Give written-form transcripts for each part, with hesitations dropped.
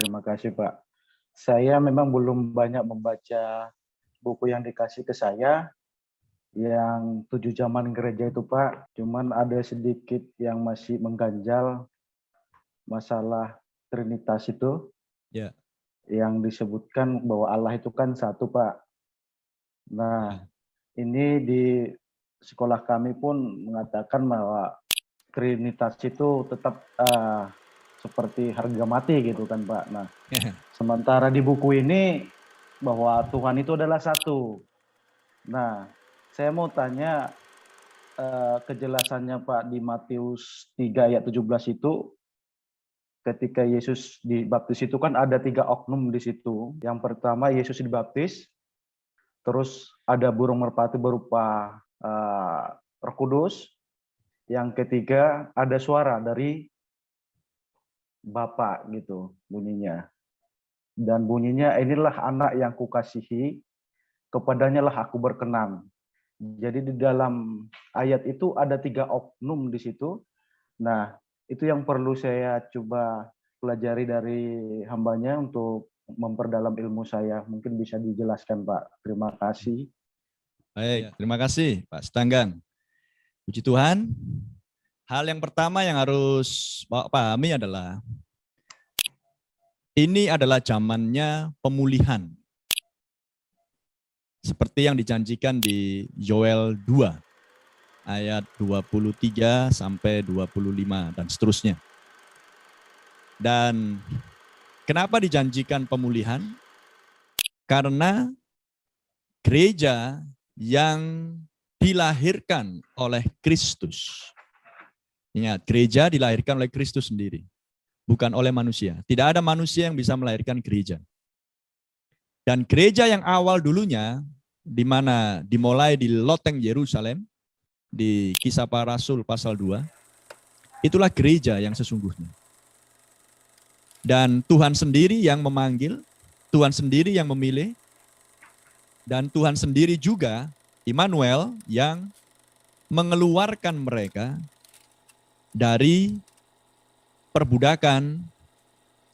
terima kasih Pak. Saya memang belum banyak membaca buku yang dikasih ke saya, yang 7 zaman gereja itu Pak. Cuman ada sedikit yang masih mengganjal masalah Trinitas itu. Ya. Yang disebutkan bahwa Allah itu kan satu Pak. Nah, ini di sekolah kami pun mengatakan bahwa Trinitas itu tetap seperti harga mati gitu kan Pak. Nah, sementara di buku ini bahwa Tuhan itu adalah satu. Nah, saya mau tanya kejelasannya Pak di Matius 3 ayat 17 itu, ketika Yesus dibaptis itu kan ada 3 oknum di situ. Yang pertama Yesus dibaptis, terus ada burung merpati berupa Roh Kudus. Yang ketiga ada suara dari Bapa gitu bunyinya. Dan bunyinya, inilah anak yang kukasihi, kepadanya lah aku berkenan. Jadi di dalam ayat itu ada 3 oknum di situ. Nah, itu yang perlu saya coba pelajari dari hambanya untuk memperdalam ilmu saya. Mungkin bisa dijelaskan Pak. Terima kasih. Baik, terima kasih Pak Setanggang. Puji Tuhan. Hal yang pertama yang harus Bapak pahami adalah ini adalah zamannya pemulihan. Seperti yang dijanjikan di Yoel 2 ayat 23 sampai 25 dan seterusnya. Dan kenapa dijanjikan pemulihan? Karena gereja yang dilahirkan oleh Kristus. Ingat, gereja dilahirkan oleh Kristus sendiri, bukan oleh manusia. Tidak ada manusia yang bisa melahirkan gereja. Dan gereja yang awal dulunya, di mana dimulai di loteng Yerusalem, di Kisah Para Rasul pasal 2, itulah gereja yang sesungguhnya. Dan Tuhan sendiri yang memanggil, Tuhan sendiri yang memilih, dan Tuhan sendiri juga, Immanuel, yang mengeluarkan mereka dari perbudakan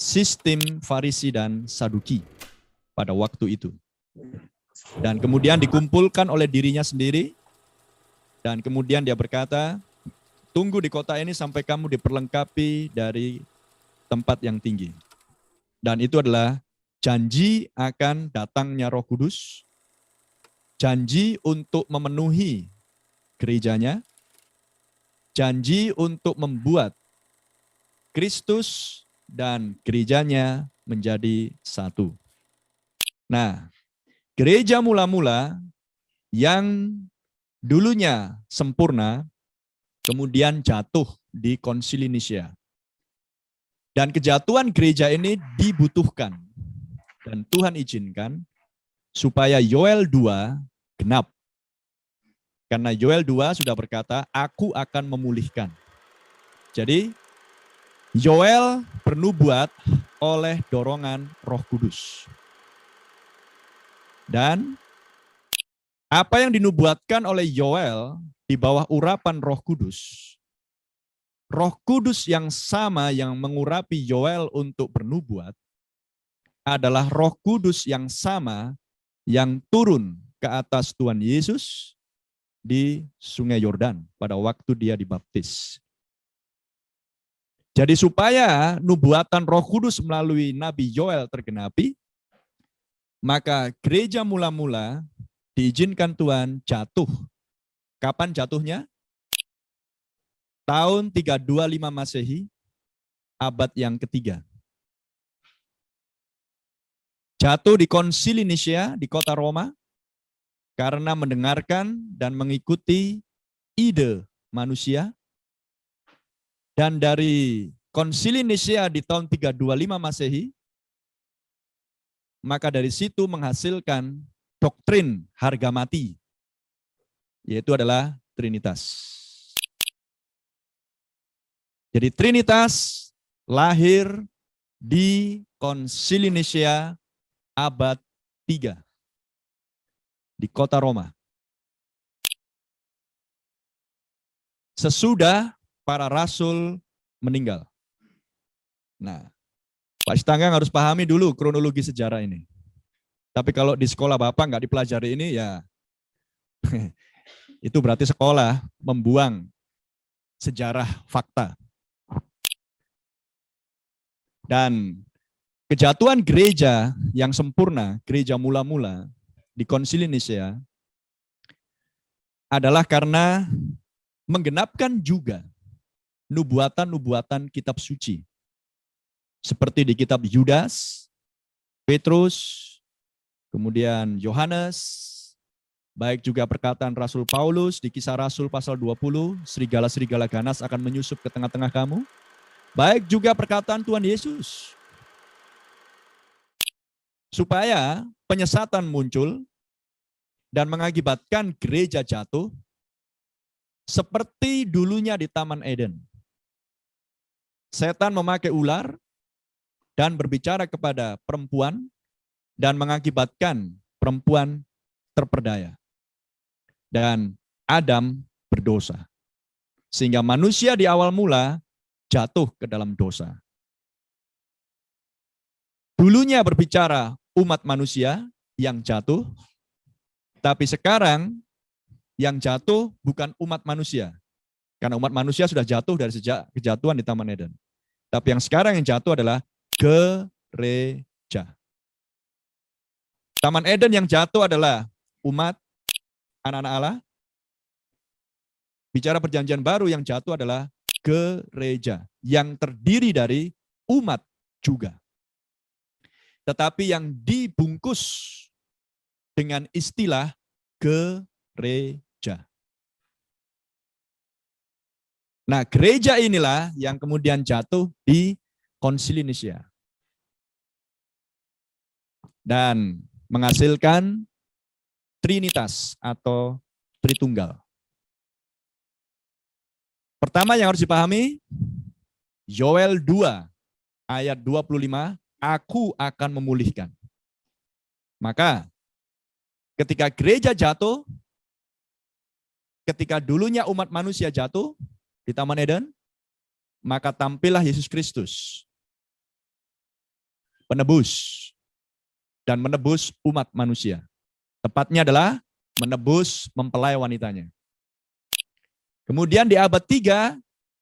sistem Farisi dan Saduki pada waktu itu. Dan kemudian dikumpulkan oleh dirinya sendiri, dan kemudian dia berkata, tunggu di kota ini sampai kamu diperlengkapi dari tempat yang tinggi. Dan itu adalah janji akan datangnya Roh Kudus, janji untuk memenuhi gerejanya, janji untuk membuat Kristus dan gerejanya menjadi satu. Nah, gereja mula-mula yang dulunya sempurna, kemudian jatuh di Konsili Nicea. Dan kejatuhan gereja ini dibutuhkan. Dan Tuhan izinkan supaya Yoel 2 genap. Karena Yoel 2 sudah berkata, aku akan memulihkan. Jadi, Yoel bernubuat oleh dorongan Roh Kudus. Dan apa yang dinubuatkan oleh Yoel di bawah urapan Roh Kudus yang sama yang mengurapi Yoel untuk bernubuat adalah Roh Kudus yang sama yang turun ke atas Tuhan Yesus di Sungai Yordan pada waktu dia dibaptis. Jadi supaya nubuatan Roh Kudus melalui Nabi Yoel tergenapi, maka gereja mula-mula diizinkan Tuhan jatuh. Kapan jatuhnya? Tahun 325 Masehi, abad yang ketiga. Jatuh di Konsili Nicea di kota Roma karena mendengarkan dan mengikuti ide manusia. Dan dari Konsili Nicea di tahun 325 Masehi, maka dari situ menghasilkan doktrin harga mati, yaitu adalah Trinitas. Jadi Trinitas lahir di Konsili Nicea abad 3 di kota Roma. Sesudah para rasul meninggal. Nah, Pak Sitanggang harus pahami dulu kronologi sejarah ini. Tapi kalau di sekolah Bapak nggak dipelajari ini, ya itu berarti sekolah membuang sejarah fakta. Dan kejatuhan gereja yang sempurna, gereja mula-mula di Konsili Nisea adalah karena menggenapkan juga nubuatan-nubuatan kitab suci. Seperti di kitab Yudas, Petrus, kemudian Yohanes, baik juga perkataan Rasul Paulus di Kisah Rasul pasal 20, serigala-serigala ganas akan menyusup ke tengah-tengah kamu. Baik juga perkataan Tuhan Yesus. Supaya penyesatan muncul dan mengakibatkan gereja jatuh seperti dulunya di Taman Eden. Setan memakai ular dan berbicara kepada perempuan dan mengakibatkan perempuan terperdaya. Dan Adam berdosa. Sehingga manusia di awal mula jatuh ke dalam dosa. Dulunya berbicara umat manusia yang jatuh, tapi sekarang yang jatuh bukan umat manusia. Karena umat manusia sudah jatuh dari sejak kejatuhan di Taman Eden. Tapi yang sekarang yang jatuh adalah gereja. Taman Eden yang jatuh adalah umat anak-anak Allah. Bicara perjanjian baru yang jatuh adalah gereja. Yang terdiri dari umat juga. Tetapi yang dibungkus dengan istilah gereja. Nah, gereja inilah yang kemudian jatuh di Konsili Nisea. Dan menghasilkan Trinitas atau Tritunggal. Pertama yang harus dipahami, Yoel 2 ayat 25, aku akan memulihkan. Maka ketika gereja jatuh, ketika dulunya umat manusia jatuh di Taman Eden, maka tampillah Yesus Kristus, penebus, dan menebus umat manusia. Tepatnya adalah menebus mempelai wanitanya. Kemudian di abad 3,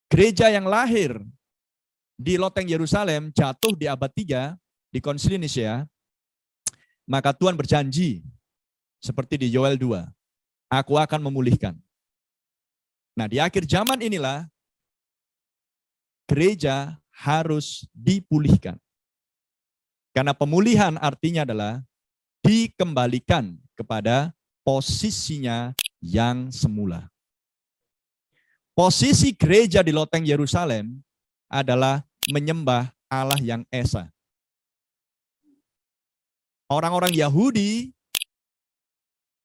gereja yang lahir di loteng Yerusalem jatuh di abad 3 di Konsili Nisea. Maka Tuhan berjanji seperti di Yoel 2, aku akan memulihkan. Nah, di akhir zaman inilah gereja harus dipulihkan. Karena pemulihan artinya adalah dikembalikan kepada posisinya yang semula. Posisi gereja di loteng Yerusalem adalah menyembah Allah yang esa. Orang-orang Yahudi,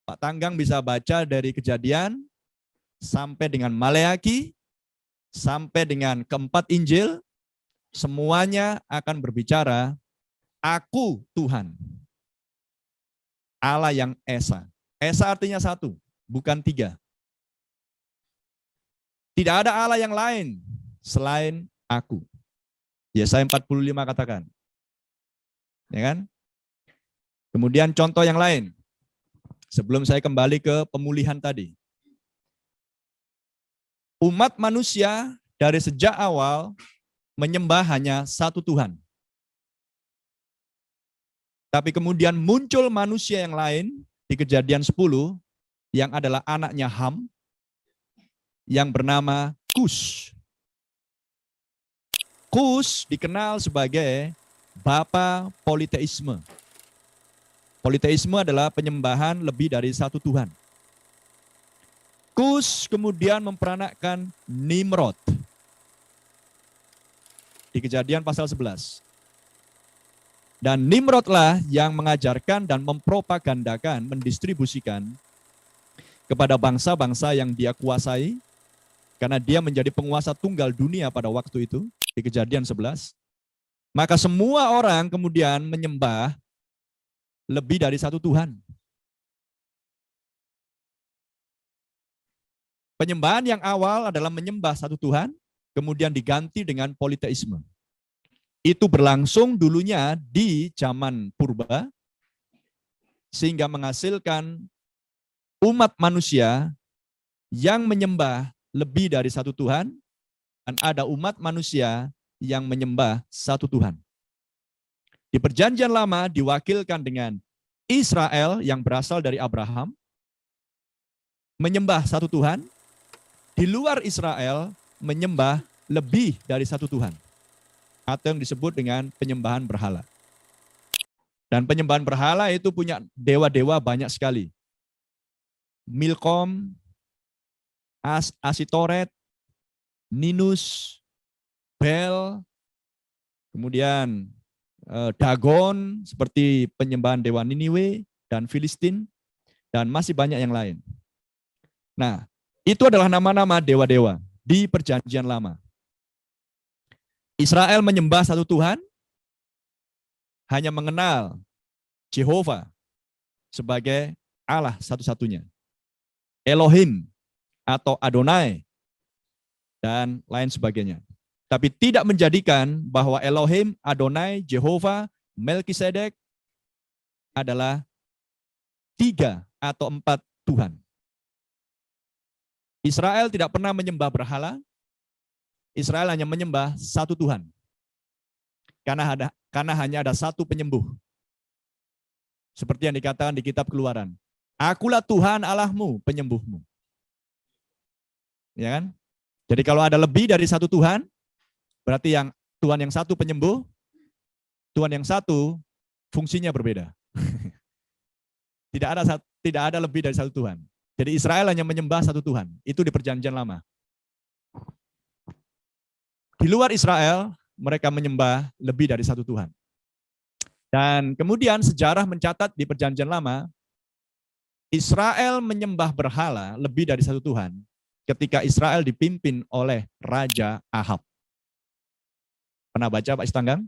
Pak Tanggang bisa baca dari Kejadian sampai dengan Maleaki, sampai dengan keempat Injil, semuanya akan berbicara, aku Tuhan, Allah yang esa. Esa artinya satu, bukan tiga. Tidak ada Allah yang lain selain aku. Yesaya 45 katakan. Ya kan? Kemudian contoh yang lain. Sebelum saya kembali ke pemulihan tadi. Umat manusia dari sejak awal menyembah hanya satu Tuhan. Tapi kemudian muncul manusia yang lain di Kejadian 10 yang adalah anaknya Ham yang bernama Kus. Kus dikenal sebagai bapa politeisme. Politeisme adalah penyembahan lebih dari satu Tuhan. Kus kemudian memperanakkan Nimrod. Di Kejadian pasal 11. Dan Nimrodlah yang mengajarkan dan mempropagandakan, mendistribusikan kepada bangsa-bangsa yang dia kuasai, karena dia menjadi penguasa tunggal dunia pada waktu itu, di Kejadian 11. Maka semua orang kemudian menyembah lebih dari satu Tuhan. Penyembahan yang awal adalah menyembah satu Tuhan, kemudian diganti dengan politeisme. itu berlangsung dulunya di zaman purba, sehingga menghasilkan umat manusia yang menyembah lebih dari satu Tuhan, dan ada umat manusia yang menyembah satu Tuhan. Di perjanjian lama diwakilkan dengan Israel yang berasal dari Abraham, menyembah satu Tuhan. Di luar Israel menyembah lebih dari satu Tuhan, atau yang disebut dengan penyembahan berhala. Dan penyembahan berhala itu punya dewa-dewa banyak sekali. Milkom, Asitoret, Ninus, Bel, kemudian Dagon, seperti penyembahan dewa Niniwe dan Filistin, dan masih banyak yang lain. Nah, itu adalah nama-nama dewa-dewa di perjanjian lama. Israel menyembah satu Tuhan, hanya mengenal Jehovah sebagai Allah satu-satunya. Elohim atau Adonai dan lain sebagainya. Tapi tidak menjadikan bahwa Elohim, Adonai, Jehovah, Melkisedek adalah 3 atau 4 Tuhan. Israel tidak pernah menyembah berhala. Israel hanya menyembah satu Tuhan. Karena hanya ada satu penyembuh. Seperti yang dikatakan di kitab Keluaran. Akulah Tuhan Allahmu, penyembuhmu. Ya kan? Jadi kalau ada lebih dari satu Tuhan, berarti yang Tuhan yang satu penyembuh, Tuhan yang satu fungsinya berbeda. Tidak ada lebih dari satu Tuhan. Jadi Israel hanya menyembah satu Tuhan. Itu di perjanjian lama. Di luar Israel, mereka menyembah lebih dari satu Tuhan. Dan kemudian sejarah mencatat di perjanjian lama, Israel menyembah berhala lebih dari satu Tuhan ketika Israel dipimpin oleh Raja Ahab. Pernah baca Pak Istanggang?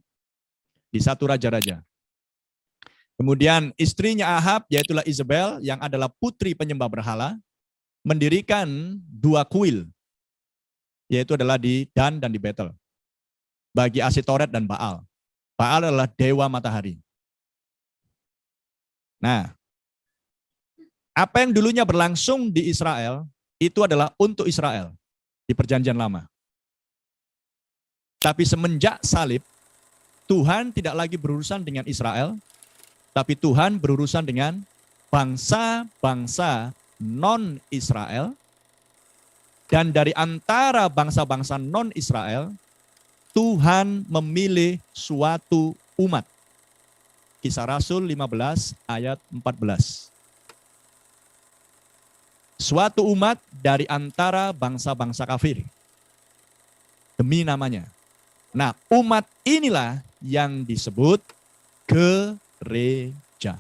Di 1 Raja-Raja. Kemudian istrinya Ahab, yaitulah Isabel, yang adalah putri penyembah berhala, mendirikan 2 kuil, yaitu adalah di Dan dan di Betel, bagi Asitoret dan Baal. Baal adalah dewa matahari. Nah, apa yang dulunya berlangsung di Israel, itu adalah untuk Israel di perjanjian lama. Tapi semenjak salib, Tuhan tidak lagi berurusan dengan Israel, tapi Tuhan berurusan dengan bangsa-bangsa non-Israel, dan dari antara bangsa-bangsa non-Israel, Tuhan memilih suatu umat. Kisah Rasul 15 ayat 14. Suatu umat dari antara bangsa-bangsa kafir. Demi namanya. Nah, umat inilah yang disebut gereja.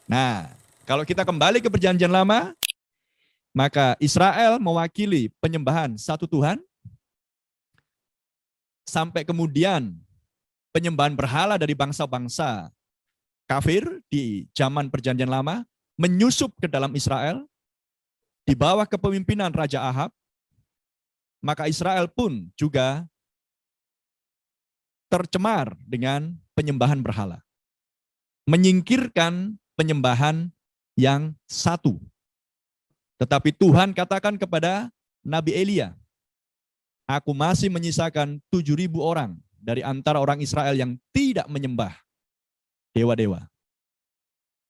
Nah, kalau kita kembali ke perjanjian lama, maka Israel mewakili penyembahan satu Tuhan, sampai kemudian penyembahan berhala dari bangsa-bangsa kafir di zaman perjanjian lama menyusup ke dalam Israel, di bawah kepemimpinan Raja Ahab. Maka Israel pun juga tercemar dengan penyembahan berhala. Menyingkirkan penyembahan yang satu. Tetapi Tuhan katakan kepada Nabi Elia, aku masih menyisakan 7.000 orang dari antara orang Israel yang tidak menyembah dewa-dewa.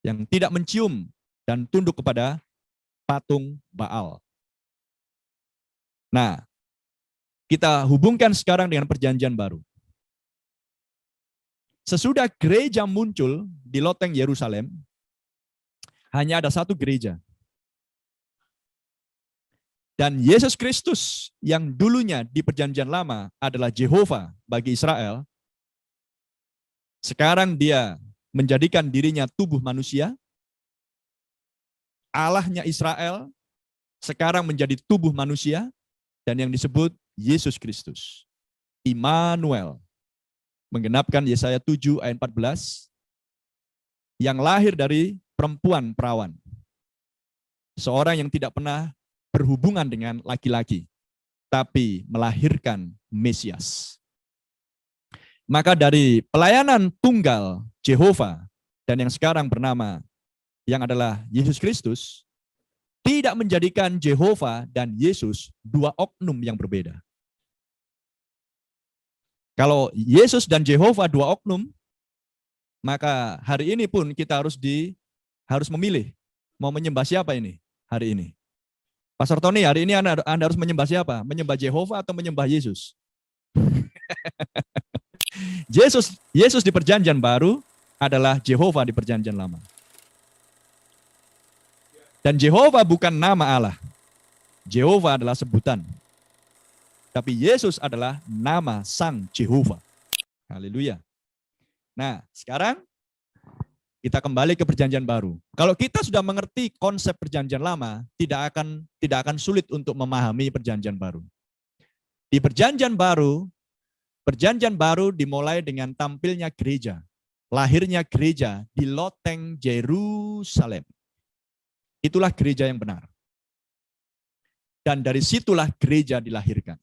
Yang tidak mencium dan tunduk kepada patung Baal. Nah, kita hubungkan sekarang dengan perjanjian baru. Sesudah gereja muncul di loteng Yerusalem, hanya ada satu gereja. Dan Yesus Kristus yang dulunya di perjanjian lama adalah Jehovah bagi Israel, sekarang dia menjadikan dirinya tubuh manusia. Allahnya Israel sekarang menjadi tubuh manusia, dan yang disebut Yesus Kristus. Immanuel. Menggenapkan Yesaya 7 ayat 14. Yang lahir dari perempuan perawan. Seorang yang tidak pernah berhubungan dengan laki-laki. tapi melahirkan Mesias. Maka dari pelayanan tunggal Yehova dan yang sekarang bernama yang adalah Yesus Kristus, tidak menjadikan Yehova dan Yesus dua oknum yang berbeda. Kalau Yesus dan Yehova dua oknum, maka hari ini pun kita harus memilih mau menyembah siapa ini hari ini. Pastor Tony, hari ini Anda harus menyembah siapa? Menyembah Yehova atau menyembah Yesus? Yesus di perjanjian baru adalah Yehova di perjanjian lama. Dan Yehova bukan nama Allah. Yehova adalah sebutan. Tapi Yesus adalah nama Sang Yehova. Haleluya. Nah, sekarang kita kembali ke perjanjian baru. Kalau kita sudah mengerti konsep perjanjian lama, tidak akan sulit untuk memahami perjanjian baru. Di perjanjian baru dimulai dengan tampilnya gereja. Lahirnya gereja di loteng Yerusalem. Itulah gereja yang benar. Dan dari situlah gereja dilahirkan.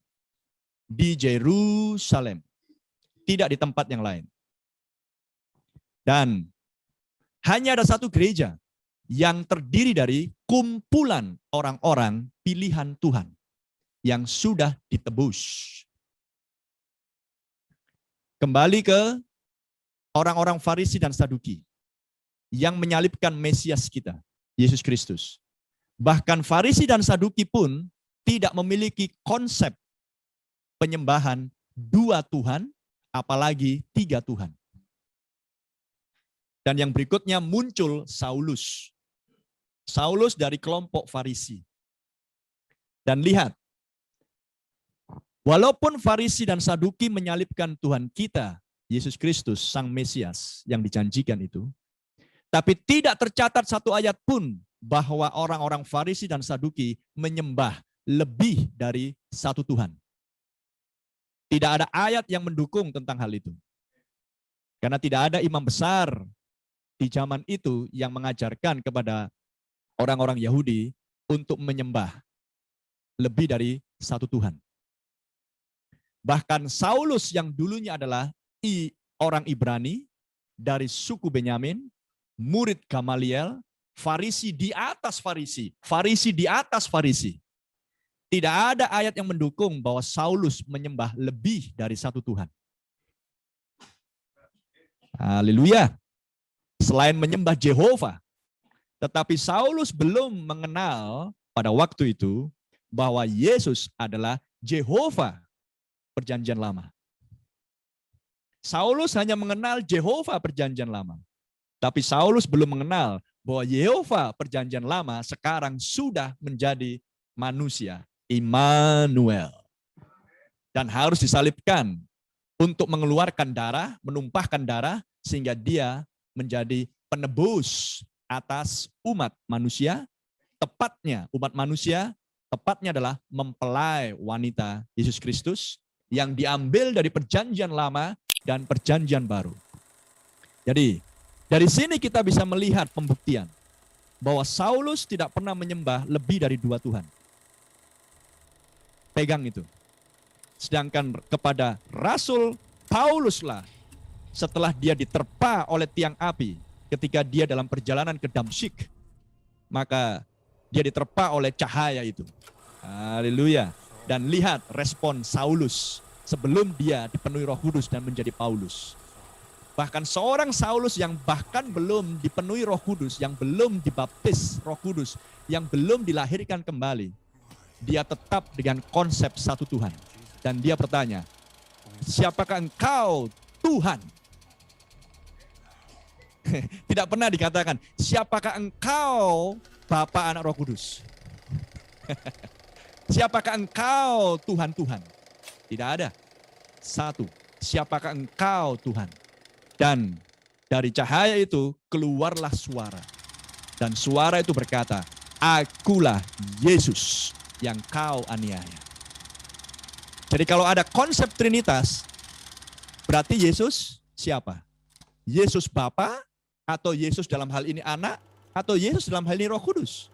Di Yerusalem. Tidak di tempat yang lain. Dan hanya ada satu gereja yang terdiri dari kumpulan orang-orang pilihan Tuhan yang sudah ditebus. Kembali ke orang-orang Farisi dan Saduki yang menyalibkan Mesias kita, Yesus Kristus. Bahkan Farisi dan Saduki pun tidak memiliki konsep penyembahan dua Tuhan, apalagi tiga Tuhan. Dan yang berikutnya muncul Saulus. Saulus dari kelompok Farisi. Dan lihat, walaupun Farisi dan Saduki menyalibkan Tuhan kita, Yesus Kristus, Sang Mesias yang dijanjikan itu, tapi tidak tercatat satu ayat pun bahwa orang-orang Farisi dan Saduki menyembah lebih dari satu Tuhan. Tidak ada ayat yang mendukung tentang hal itu. Karena tidak ada imam besar di zaman itu yang mengajarkan kepada orang-orang Yahudi untuk menyembah lebih dari satu Tuhan. Bahkan Saulus yang dulunya adalah orang Ibrani dari suku Benyamin, murid Gamaliel, Farisi di atas Farisi, Farisi di atas Farisi. Tidak ada ayat yang mendukung bahwa Saulus menyembah lebih dari satu Tuhan. Haleluya. Selain menyembah Yehova. Tetapi Saulus belum mengenal pada waktu itu bahwa Yesus adalah Yehova perjanjian lama. Saulus hanya mengenal Yehova perjanjian lama. Tapi Saulus belum mengenal bahwa Yehova perjanjian lama sekarang sudah menjadi manusia, Immanuel. Dan harus disalibkan untuk mengeluarkan darah, menumpahkan darah, sehingga dia menjadi penebus atas umat manusia, tepatnya umat manusia, tepatnya adalah mempelai wanita Yesus Kristus yang diambil dari perjanjian lama dan perjanjian baru. Jadi, dari sini kita bisa melihat pembuktian bahwa Saulus tidak pernah menyembah lebih dari dua Tuhan. Pegang itu. Sedangkan kepada Rasul Pauluslah, setelah dia diterpa oleh tiang api ketika dia dalam perjalanan ke Damsyik, maka dia diterpa oleh cahaya itu. Haleluya. Dan lihat respon Saulus sebelum dia dipenuhi Roh Kudus dan menjadi Paulus. Bahkan seorang Saulus yang bahkan belum dipenuhi Roh Kudus, yang belum dibaptis Roh Kudus, yang belum dilahirkan kembali, dia tetap dengan konsep satu Tuhan. Dan dia bertanya, siapakah engkau Tuhan? Tidak pernah dikatakan, siapakah engkau Bapa, Anak, Roh Kudus? Siapakah engkau Tuhan-Tuhan? Tidak ada. Satu, siapakah engkau Tuhan? Dan dari cahaya itu keluarlah suara. Dan suara itu berkata, akulah Yesus yang kau aniaya. Jadi kalau ada konsep Trinitas, berarti Yesus siapa? Yesus Bapa, atau Yesus dalam hal ini anak, atau Yesus dalam hal ini Roh Kudus.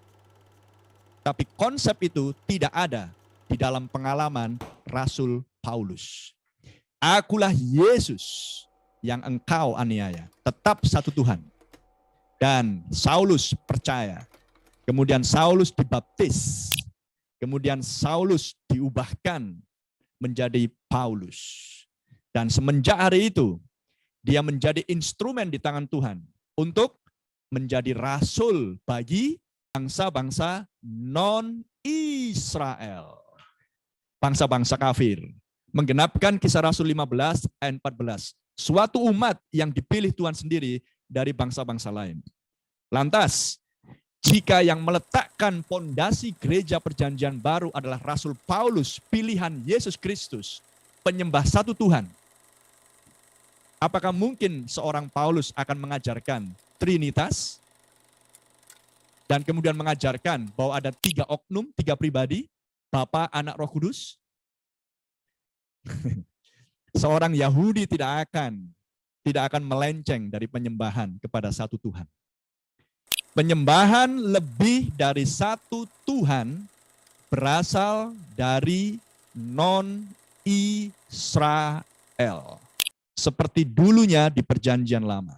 Tapi konsep itu tidak ada di dalam pengalaman Rasul Paulus. Akulah Yesus yang engkau aniaya, tetap satu Tuhan. Dan Saulus percaya. Kemudian Saulus dibaptis. Kemudian Saulus diubahkan menjadi Paulus. Dan semenjak hari itu, dia menjadi instrumen di tangan Tuhan untuk menjadi rasul bagi bangsa-bangsa non-Israel. Bangsa-bangsa kafir. Menggenapkan Kisah Rasul 15 ayat 14. Suatu umat yang dipilih Tuhan sendiri dari bangsa-bangsa lain. Lantas, jika yang meletakkan pondasi gereja perjanjian baru adalah Rasul Paulus, pilihan Yesus Kristus, penyembah satu Tuhan, apakah mungkin seorang Paulus akan mengajarkan Trinitas dan kemudian mengajarkan bahwa ada 3 oknum, 3 pribadi, Bapa, Anak, Roh Kudus? Seorang Yahudi tidak akan melenceng dari penyembahan kepada satu Tuhan. Penyembahan lebih dari satu Tuhan berasal dari non-Israel. Seperti dulunya di perjanjian lama.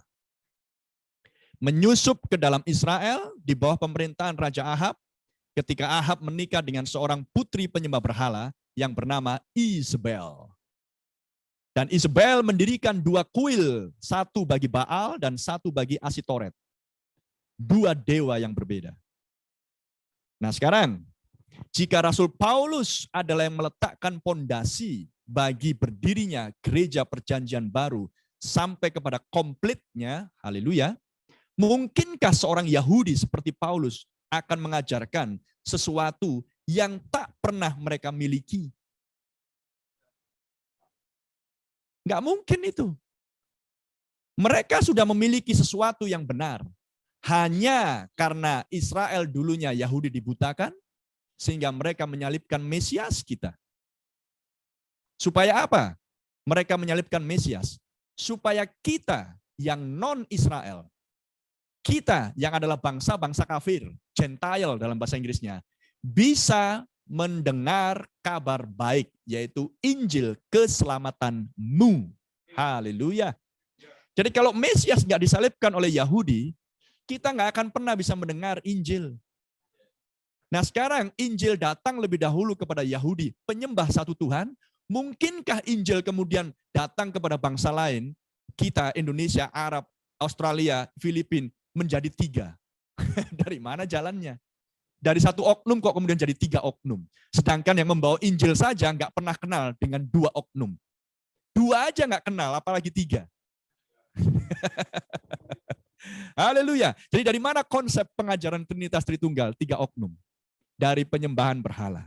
Menyusup ke dalam Israel di bawah pemerintahan Raja Ahab, ketika Ahab menikah dengan seorang putri penyembah berhala yang bernama Isabel. Dan Isabel mendirikan 2 kuil, satu bagi Baal dan satu bagi Asitoret. 2 dewa yang berbeda. Nah sekarang, jika Rasul Paulus adalah yang meletakkan pondasi bagi berdirinya gereja perjanjian baru sampai kepada komplitnya, haleluya, mungkinkah seorang Yahudi seperti Paulus akan mengajarkan sesuatu yang tak pernah mereka miliki? Enggak mungkin itu. Mereka sudah memiliki sesuatu yang benar. Hanya karena Israel dulunya Yahudi dibutakan, sehingga mereka menyalibkan Mesias kita. Supaya apa? Mereka menyalibkan Mesias. Supaya kita yang non-Israel, kita yang adalah bangsa-bangsa kafir, Gentile dalam bahasa Inggrisnya, bisa mendengar kabar baik, yaitu Injil keselamatanmu. Haleluya. Jadi kalau Mesias nggak disalibkan oleh Yahudi, kita nggak akan pernah bisa mendengar Injil. Nah sekarang Injil datang lebih dahulu kepada Yahudi, penyembah satu Tuhan. Mungkinkah Injil kemudian datang kepada bangsa lain, kita Indonesia, Arab, Australia, Filipina, menjadi 3? Dari mana jalannya? Dari satu oknum kok kemudian jadi 3 oknum. Sedangkan yang membawa Injil saja nggak pernah kenal dengan 2 oknum. 2 aja nggak kenal, apalagi 3. Haleluya. Jadi dari mana konsep pengajaran Trinitas Tritunggal? 3 oknum. Dari penyembahan berhala.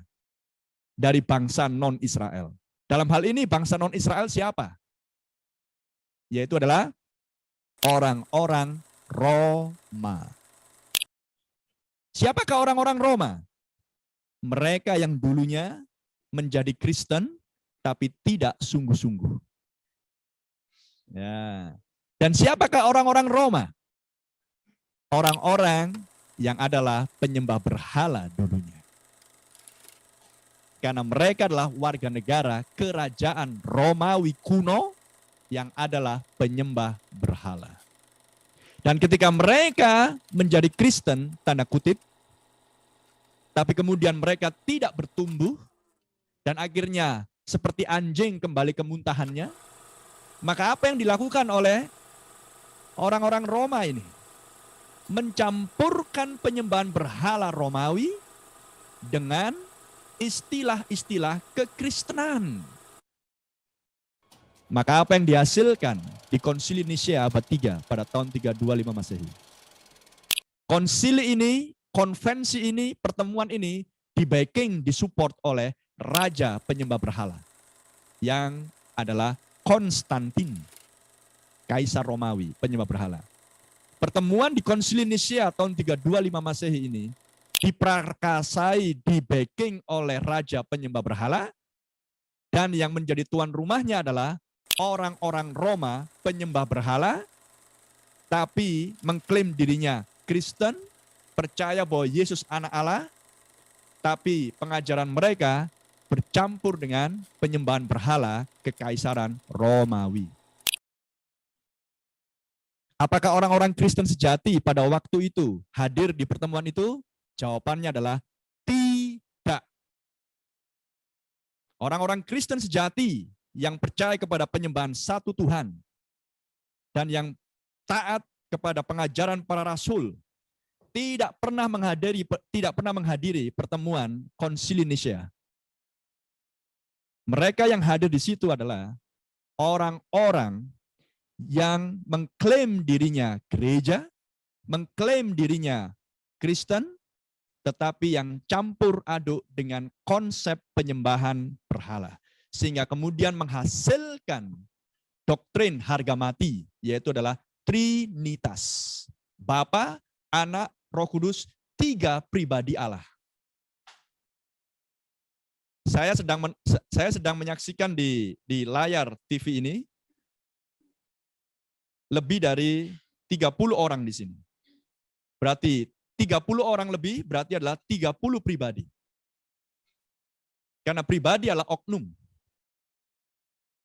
Dari bangsa non-Israel. Dalam hal ini bangsa non-Israel siapa? Yaitu adalah orang-orang Roma. Siapakah orang-orang Roma? Mereka yang dulunya menjadi Kristen tapi tidak sungguh-sungguh. Ya. Dan siapakah orang-orang Roma? Orang-orang yang adalah penyembah berhala dulunya. Karena mereka adalah warga negara kerajaan Romawi kuno yang adalah penyembah berhala. Dan ketika mereka menjadi Kristen, tanda kutip, tapi kemudian mereka tidak bertumbuh, dan akhirnya seperti anjing kembali ke muntahannya, maka apa yang dilakukan oleh orang-orang Roma ini? Mencampurkan penyembahan berhala Romawi dengan istilah-istilah kekristenan. Maka apa yang dihasilkan di Konsili Nicea abad 3 pada tahun 325 Masehi? Konsili ini, konvensi ini, pertemuan ini di-backing, disupport oleh raja penyembah berhala yang adalah Konstantin, kaisar Romawi, penyembah berhala. Pertemuan di Konsili Nicea tahun 325 Masehi ini diprakarsai, di-backing oleh raja penyembah berhala, dan yang menjadi tuan rumahnya adalah orang-orang Roma penyembah berhala, tapi mengklaim dirinya Kristen, percaya bahwa Yesus anak Allah, tapi pengajaran mereka bercampur dengan penyembahan berhala kekaisaran Romawi. Apakah orang-orang Kristen sejati pada waktu itu hadir di pertemuan itu? Jawabannya adalah tidak. Orang-orang Kristen sejati yang percaya kepada penyembahan satu Tuhan dan yang taat kepada pengajaran para rasul tidak pernah menghadiri pertemuan Konsili Nisea. Mereka yang hadir di situ adalah orang-orang yang mengklaim dirinya gereja, mengklaim dirinya Kristen, tetapi yang campur aduk dengan konsep penyembahan berhala. Sehingga kemudian menghasilkan doktrin harga mati, yaitu adalah Trinitas. Bapa, Anak, Roh Kudus, 3 pribadi Allah. Saya sedang menyaksikan di layar TV ini lebih dari 30 orang di sini. Berarti 30 orang lebih berarti adalah 30 pribadi. Karena pribadi adalah oknum.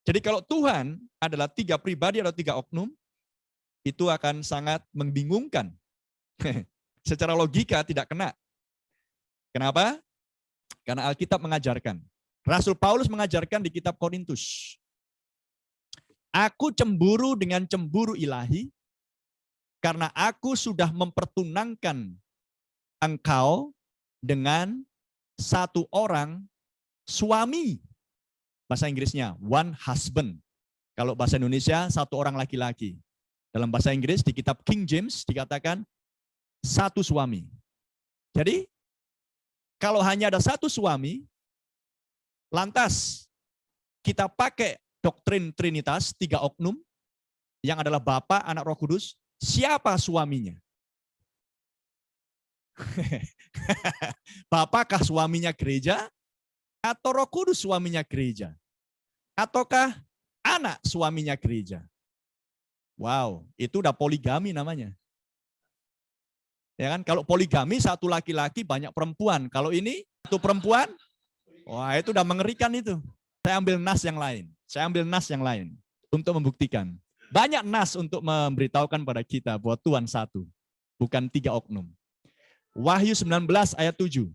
Jadi kalau Tuhan adalah 3 pribadi atau 3 oknum, itu akan sangat membingungkan. Secara logika tidak kena. Kenapa? Karena Alkitab mengajarkan. Rasul Paulus mengajarkan di kitab Korintus. Aku cemburu dengan cemburu ilahi, karena aku sudah mempertunangkan engkau dengan satu orang suami. Bahasa Inggrisnya, one husband. Kalau bahasa Indonesia, satu orang laki-laki. Dalam bahasa Inggris, di kitab King James dikatakan satu suami. Jadi, kalau hanya ada satu suami, lantas kita pakai doktrin Trinitas, 3 oknum, yang adalah Bapa, Anak, Roh Kudus, siapa suaminya? Bapakah suaminya gereja? Atau Roh Kudus suaminya gereja? Ataukah anak suaminya gereja? Wow, itu udah poligami namanya. Ya kan? Kalau poligami satu laki-laki banyak perempuan. Kalau ini satu perempuan, wah itu udah mengerikan itu. Saya ambil nas yang lain untuk membuktikan. Banyak nas untuk memberitahukan pada kita bahwa Tuhan satu, bukan 3 oknum. Wahyu 19 ayat 7.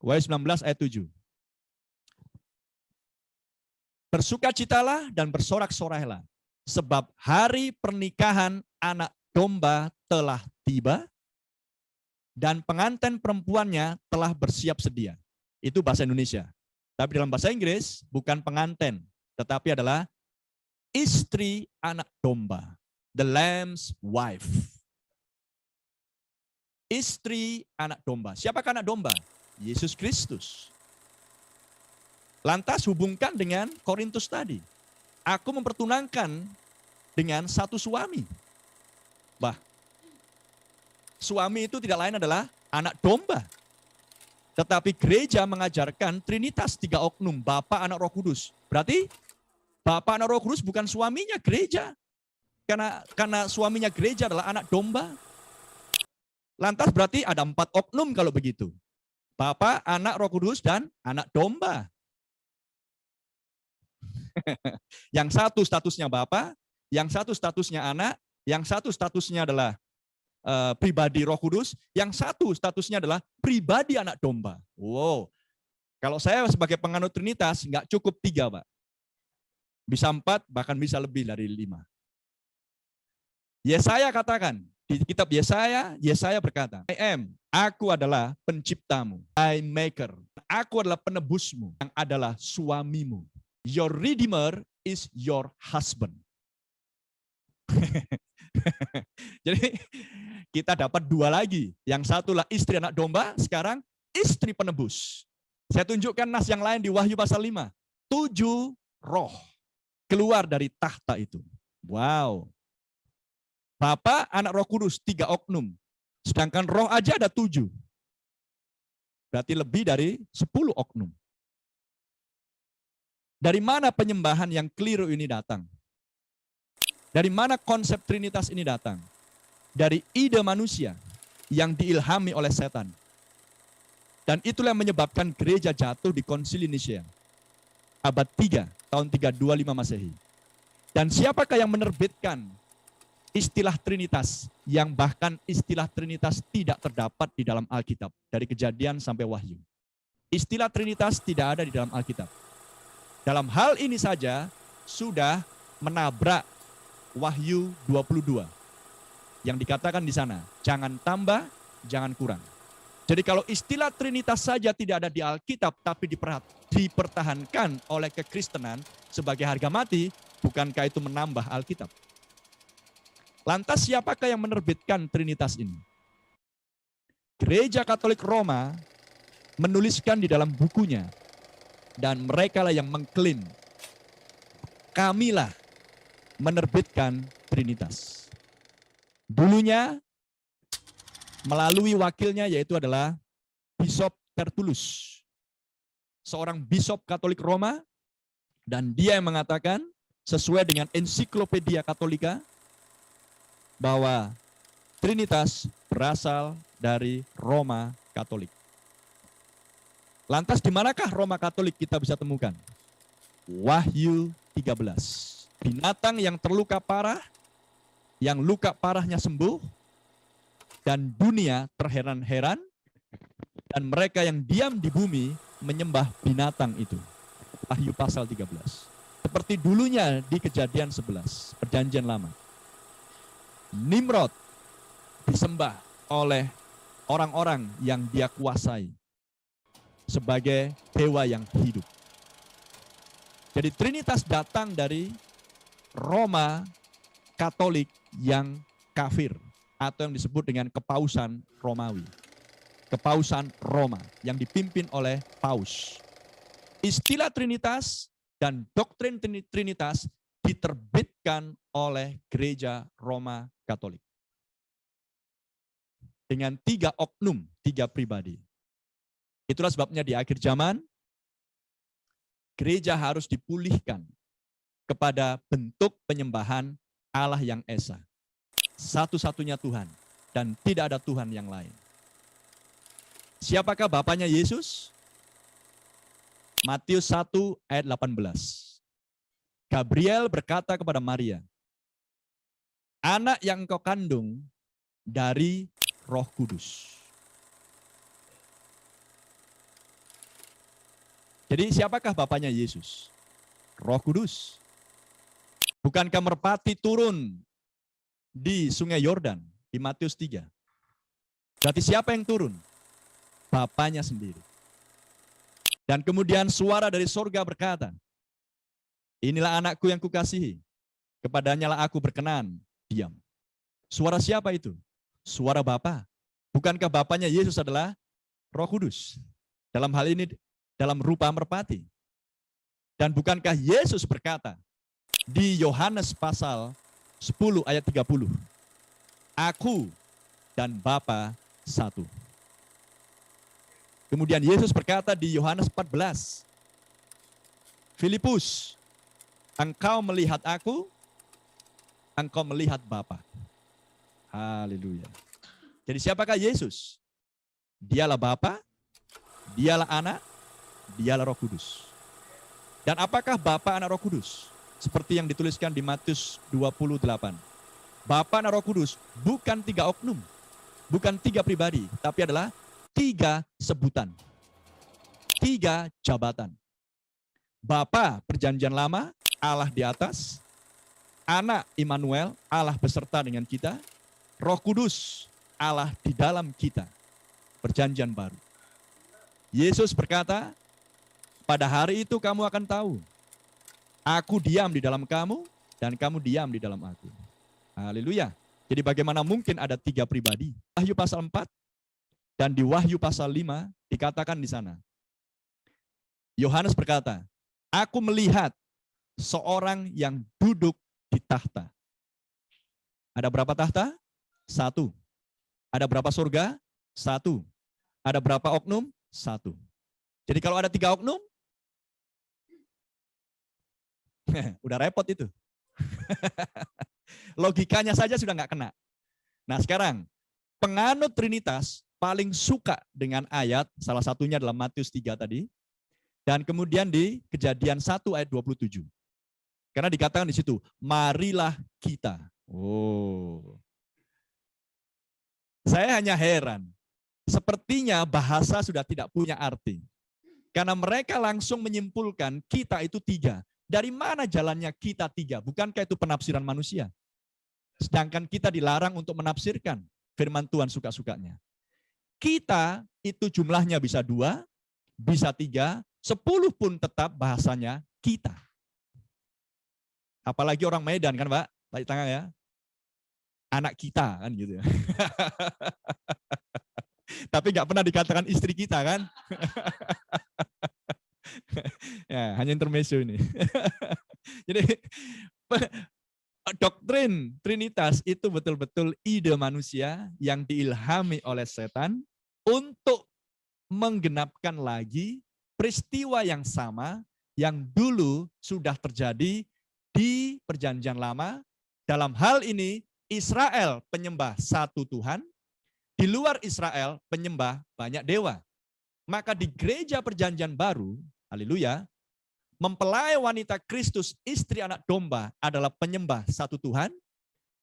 Wahyu 19 ayat 7. Bersukacitalah dan bersorak-sorailah, sebab hari pernikahan anak domba telah tiba, dan pengantin perempuannya telah bersiap sedia. Itu bahasa Indonesia. Tapi dalam bahasa Inggris, bukan pengantin, tetapi adalah istri anak domba. The lamb's wife. Istri anak domba. Siapakah anak domba? Yesus Kristus. Lantas hubungkan dengan Korintus tadi. Aku mempertunangkan dengan satu suami. Suami itu tidak lain adalah anak domba. Tetapi gereja mengajarkan Trinitas 3 oknum, Bapa, Anak, Roh Kudus. Berarti Bapa, Anak, Roh Kudus bukan suaminya gereja. Karena suaminya gereja adalah anak domba. Lantas berarti ada 4 oknum kalau begitu. Bapa, Anak, Roh Kudus, dan anak domba. Yang satu statusnya Bapa, yang satu statusnya anak, yang satu statusnya adalah pribadi Roh Kudus, yang satu statusnya adalah pribadi anak domba. Wow. Kalau saya sebagai penganut Trinitas, nggak cukup 3, Pak. Bisa 4, bahkan bisa lebih dari 5. Yesaya katakan, di kitab Yesaya berkata, aku adalah penciptamu, I maker. Aku adalah penebusmu, yang adalah suamimu. Your redeemer is your husband. Jadi kita dapat 2 lagi. Yang satulah istri anak domba, sekarang istri penebus. Saya tunjukkan nas yang lain di Wahyu pasal 5. 7 roh keluar dari tahta itu. Wow. Bapa, Anak, Roh Kudus, 3 oknum. Sedangkan roh aja ada 7. Berarti lebih dari 10 oknum. Dari mana penyembahan yang keliru ini datang? Dari mana konsep Trinitas ini datang? Dari ide manusia yang diilhami oleh setan. Dan itulah yang menyebabkan gereja jatuh di Konsili Nicea. Abad 3, tahun 325 Masehi. Dan siapakah yang menerbitkan istilah Trinitas, yang bahkan istilah Trinitas tidak terdapat di dalam Alkitab, dari Kejadian sampai Wahyu. Istilah Trinitas tidak ada di dalam Alkitab. Dalam hal ini saja sudah menabrak Wahyu 22. Yang dikatakan di sana, jangan tambah, jangan kurang. Jadi kalau istilah Trinitas saja tidak ada di Alkitab, tapi dipertahankan oleh kekristenan sebagai harga mati, bukankah itu menambah Alkitab? Lantas siapakah yang menerbitkan Trinitas ini? Gereja Katolik Roma menuliskan di dalam bukunya, dan mereka lah yang mengklaim, kamilah menerbitkan Trinitas. Dulunya melalui wakilnya, yaitu adalah Bishop Tertullus, seorang bishop Katolik Roma, dan dia yang mengatakan sesuai dengan Ensiklopedia Katolika bahwa Trinitas berasal dari Roma Katolik. Lantas di manakah Roma Katolik kita bisa temukan? Wahyu 13. Binatang yang terluka parah, yang luka parahnya sembuh, dan dunia terheran-heran, dan mereka yang diam di bumi menyembah binatang itu. Wahyu pasal 13. Seperti dulunya di Kejadian 11, Perjanjian Lama. Nimrod disembah oleh orang-orang yang dia kuasai sebagai dewa yang hidup. Jadi Trinitas datang dari Roma Katolik yang kafir, atau yang disebut dengan kepausan Romawi. Kepausan Roma yang dipimpin oleh Paus. Istilah Trinitas dan doktrin Trinitas diterbitkan oleh gereja Roma Katolik. Dengan 3 oknum, 3 pribadi. Itulah sebabnya di akhir zaman, gereja harus dipulihkan kepada bentuk penyembahan Allah yang Esa. Satu-satunya Tuhan, dan tidak ada Tuhan yang lain. Siapakah bapaknya Yesus? Matius 1 ayat 18. Gabriel berkata kepada Maria, anak yang engkau kandung dari Roh Kudus. Jadi siapakah bapaknya Yesus? Roh Kudus. Bukankah merpati turun di Sungai Yordan, di Matius 3. Berarti siapa yang turun? Bapaknya sendiri. Dan kemudian suara dari surga berkata, inilah anakku yang kukasihi, kepadanya lah aku berkenan, diam. Suara siapa itu? Suara Bapa. Bukankah bapaknya Yesus adalah Roh Kudus? Dalam hal ini, dalam rupa merpati. Dan bukankah Yesus berkata, di Yohanes pasal 10 ayat 30. Aku dan Bapa satu. Kemudian Yesus berkata di Yohanes 14. Filipus, engkau melihat aku, engkau melihat Bapa. Haleluya. Jadi siapakah Yesus? Dialah Bapa, dialah Anak, dialah Roh Kudus. Dan apakah Bapa, Anak, Roh Kudus? Seperti yang dituliskan di Matius 28. Bapa dan Roh Kudus bukan 3 oknum, bukan 3 pribadi, tapi adalah 3 sebutan, 3 jabatan. Bapa Perjanjian Lama, Allah di atas. Anak Immanuel, Allah beserta dengan kita. Roh Kudus, Allah di dalam kita. Perjanjian baru. Yesus berkata, pada hari itu kamu akan tahu, aku diam di dalam kamu, dan kamu diam di dalam aku. Haleluya. Jadi bagaimana mungkin ada 3 pribadi? Wahyu pasal 4 dan di Wahyu pasal 5 dikatakan di sana. Yohanes berkata, aku melihat seorang yang duduk di tahta. Ada berapa tahta? 1. Ada berapa surga? 1. Ada berapa oknum? 1. Jadi kalau ada 3 oknum, udah repot itu. Logikanya saja sudah nggak kena. Nah sekarang, penganut Trinitas paling suka dengan ayat, salah satunya dalam Matius 3 tadi, dan kemudian di Kejadian 1 ayat 27. Karena dikatakan di situ, marilah kita. Oh. Saya hanya heran, sepertinya bahasa sudah tidak punya arti. Karena mereka langsung menyimpulkan kita itu tiga. Dari mana jalannya kita tiga? Bukankah itu penafsiran manusia? Sedangkan kita dilarang untuk menafsirkan firman Tuhan suka-sukanya. Kita itu jumlahnya bisa 2, bisa 3, 10 pun tetap bahasanya kita. Apalagi orang Medan kan Pak, tarik tangan ya. Anak kita kan gitu ya. Tapi nggak pernah dikatakan istri kita kan. Ya, hanya intermezzo ini. Jadi doktrin Trinitas itu betul-betul ide manusia yang diilhami oleh setan untuk menggenapkan lagi peristiwa yang sama yang dulu sudah terjadi di Perjanjian Lama. Dalam hal ini Israel penyembah satu Tuhan, di luar Israel penyembah banyak dewa. Maka di gereja Perjanjian Baru, haleluya, mempelai wanita Kristus, istri anak domba adalah penyembah satu Tuhan,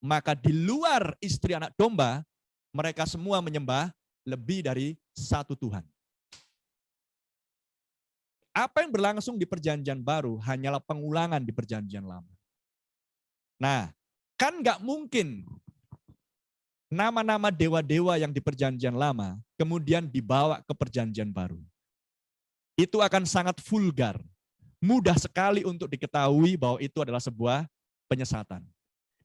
maka di luar istri anak domba, mereka semua menyembah lebih dari satu Tuhan. Apa yang berlangsung di Perjanjian Baru hanyalah pengulangan di Perjanjian Lama. Nah, kan nggak mungkin nama-nama dewa-dewa yang di Perjanjian Lama kemudian dibawa ke Perjanjian Baru. Itu akan sangat vulgar. Mudah sekali untuk diketahui bahwa itu adalah sebuah penyesatan.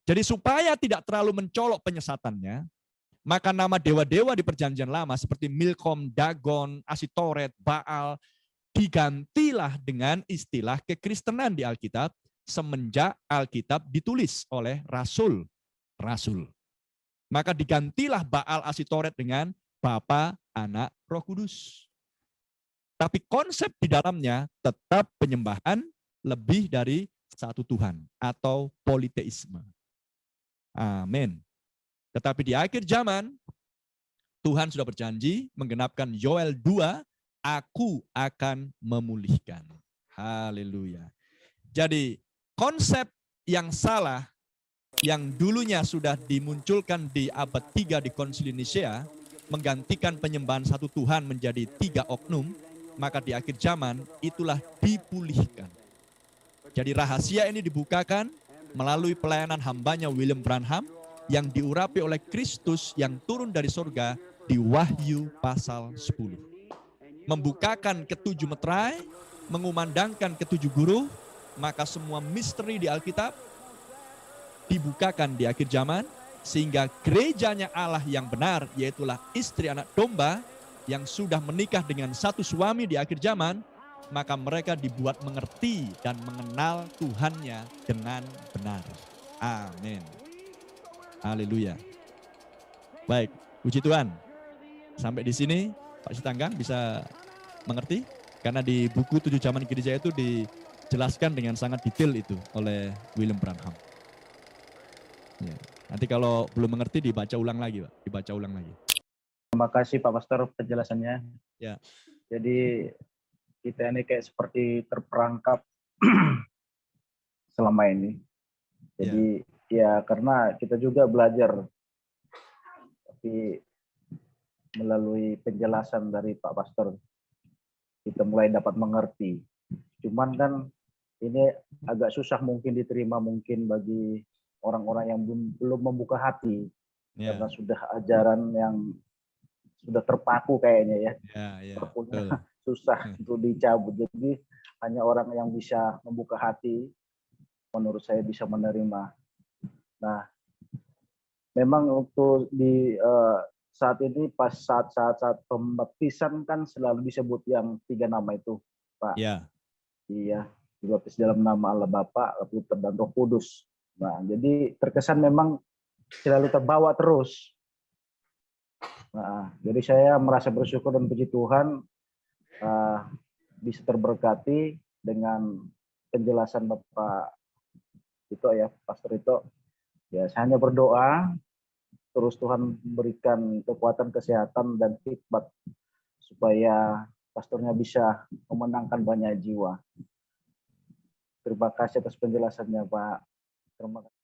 Jadi supaya tidak terlalu mencolok penyesatannya, maka nama dewa-dewa di Perjanjian Lama seperti Milkom, Dagon, Asitoret, Baal, digantilah dengan istilah kekristenan di Alkitab semenjak Alkitab ditulis oleh rasul. Maka digantilah Baal Asitoret dengan Bapa, Anak, Roh Kudus. Tapi konsep di dalamnya tetap penyembahan lebih dari satu Tuhan atau politeisme. Amin. Tetapi di akhir zaman, Tuhan sudah berjanji menggenapkan Yoel 2, aku akan memulihkan. Haleluya. Jadi konsep yang salah yang dulunya sudah dimunculkan di abad 3 di Konsili Nisea, menggantikan penyembahan satu Tuhan menjadi 3 oknum, maka di akhir zaman itulah dipulihkan. Jadi rahasia ini dibukakan melalui pelayanan hambanya William Branham yang diurapi oleh Kristus yang turun dari surga di Wahyu pasal 10. Membukakan ketujuh meterai, mengumandangkan ketujuh guru, maka semua misteri di Alkitab dibukakan di akhir zaman, sehingga gerejanya Allah yang benar, yaitulah istri anak domba, yang sudah menikah dengan satu suami di akhir zaman, maka mereka dibuat mengerti dan mengenal Tuhannya dengan benar. Amin. Haleluya. Baik, puji Tuhan. Sampai di sini Pak Sitanggang bisa mengerti? Karena di buku 7 Zaman Gereja itu dijelaskan dengan sangat detail itu oleh William Branham. Ya. Nanti kalau belum mengerti dibaca ulang lagi, Pak. Dibaca ulang lagi. Terima kasih Pak Pastor penjelasannya. Ya. Jadi kita ini kayak seperti terperangkap selama ini. Jadi ya karena kita juga belajar, tapi melalui penjelasan dari Pak Pastor kita mulai dapat mengerti. Cuman kan ini agak susah mungkin diterima mungkin bagi orang-orang yang belum membuka hati, karena sudah ajaran yang sudah terpaku kayaknya ya. Susah untuk dicabut. Jadi hanya orang yang bisa membuka hati menurut saya bisa menerima. Nah, memang untuk di saat ini pas saat pembaptisan kan selalu disebut yang 3 nama itu, Pak. Iya, dibaptis dalam nama Allah Bapa, Putra dan Roh Kudus. Nah, jadi terkesan memang selalu terbawa terus. Nah, jadi saya merasa bersyukur dan puji Tuhan bisa terberkati dengan penjelasan Bapak itu ya, Pastor itu. Ya, saya hanya berdoa terus Tuhan berikan kekuatan, kesehatan, dan hikmat supaya pastornya bisa memenangkan banyak jiwa. Terima kasih atas penjelasannya, Pak. Terima kasih.